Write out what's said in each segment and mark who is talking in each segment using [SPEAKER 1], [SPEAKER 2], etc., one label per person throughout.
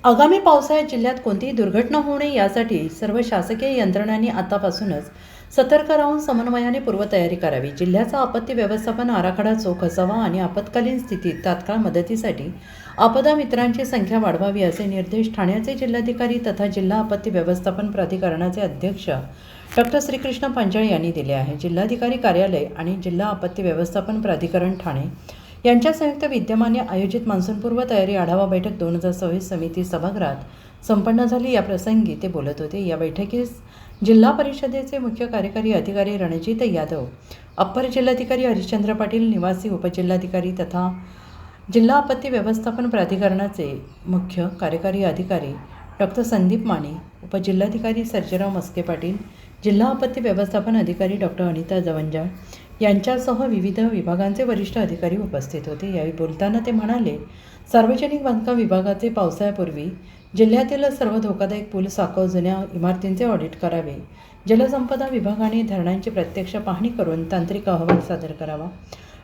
[SPEAKER 1] आगामी पावसाळ्यात जिल्ह्यात कोणतीही दुर्घटना होऊ नये यासाठी सर्व शासकीय यंत्रणांनी आतापासूनच सतर्क राहून समन्वयाने पूर्वतयारी करावी। जिल्ह्याचा आपत्ती व्यवस्थापन आराखडा चोख असावा आणि आपत्कालीन स्थितीत तात्काळ मदतीसाठी आपदा मित्रांची संख्या वाढवावी असे निर्देश ठाण्याचे जिल्हाधिकारी तथा जिल्हा आपत्ती व्यवस्थापन प्राधिकरणाचे अध्यक्ष डॉक्टर श्रीकृष्ण पांचाळ यांनी दिले आहे। जिल्हाधिकारी कार्यालय आणि जिल्हा आपत्ती व्यवस्थापन प्राधिकरण ठाणे यांच्या संयुक्त विद्यमाने आयोजित मान्सूनपूर्व तयारी आढावा बैठक 2026 समिती सभागृहात संपन्न झाली। या प्रसंगी ते बोलत होते। या बैठकीस जिल्हा परिषदेचे मुख्य कार्यकारी अधिकारी रणजित यादव, अप्पर जिल्हाधिकारी हरिश्चंद्र पाटील, निवासी उपजिल्हाधिकारी तथा जिल्हा आपत्ती व्यवस्थापन प्राधिकरणाचे मुख्य कार्यकारी अधिकारी डॉक्टर संदीप माने, उपजिल्हाधिकारी सर्जेराव मस्के पाटील, जिल्हा आपत्ती व्यवस्थापन अधिकारी डॉक्टर अनिता जवंजाळ यांच्यासह विविध विभागांचे वरिष्ठ अधिकारी उपस्थित होते। यावेळी बोलताना ते म्हणाले, सार्वजनिक बांधकाम विभागाचे पावसाळ्यापूर्वी जिल्ह्यातील सर्व धोकादायक पूल, साकव, जुन्या इमारतींचे ऑडिट करावे। जलसंपदा विभागाने धरणांची प्रत्यक्ष पाहणी करून तांत्रिक अहवाल सादर करावा।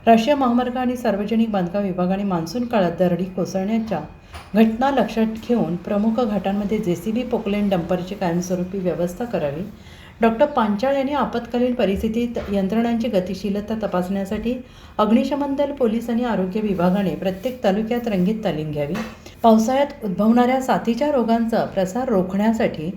[SPEAKER 1] राष्ट्रीय महामार्ग आणि सार्वजनिक बांधकाम विभागाने मान्सून काळात दरडी कोसळण्याच्या घटना लक्षात घेऊन प्रमुख घाटांमध्ये JCB, पोकलेन, डंपरची कायमस्वरूपी व्यवस्था करावी। डॉक्टर पांचाळ यांनी आपत्कालीन परिस्थितीत यंत्रणांची गतिशीलता तपासण्यासाठी अग्निशमन दल, पोलीस आणि आरोग्य विभागाने प्रत्येक तालुक्यात रंगीत तालीम घ्यावी। पावसाळ्यात उद्भवणाऱ्या साथीच्या रोगांचा प्रसार रोखण्यासाठी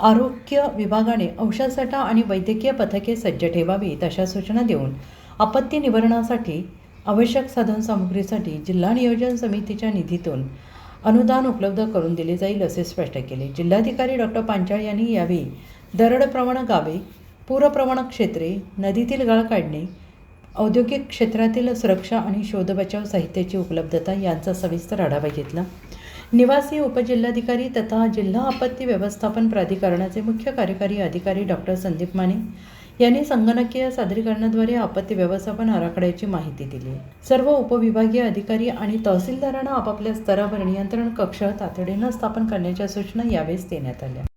[SPEAKER 1] आरोग्य विभागाने औषधसाठा आणि वैद्यकीय पथके सज्ज ठेवावीत अशा सूचना देऊन आपत्ती निवारणासाठी आवश्यक साधनसामुग्रीसाठी जिल्हा नियोजन समितीच्या निधीतून अनुदान उपलब्ध करून दिले जाईल असे स्पष्ट केले। जिल्हाधिकारी डॉक्टर पांचाळ यांनी यावेळी दरडप्रवण गावे, पूरप्रवण क्षेत्रे, नदीतील गाळ काढणे, औद्योगिक क्षेत्रातील सुरक्षा आणि शोधबचाव साहित्याची उपलब्धता यांचा सविस्तर आढावा घेतला। निवासी उपजिल्हाधिकारी तथा जिल्हा आपत्ती व्यवस्थापन प्राधिकरणाचे मुख्य कार्यकारी अधिकारी डॉक्टर संदीप माने यांनी संगणकीय सादरीकरणाद्वारे आपत्ती व्यवस्थापन आराखड्याची माहिती दिली। सर्व उपविभागीय अधिकारी आणि तहसीलदारांना आपापल्या स्तरावर नियंत्रण कक्ष तातडीने स्थापन करण्याच्या सूचना यावेळी देण्यात आल्या।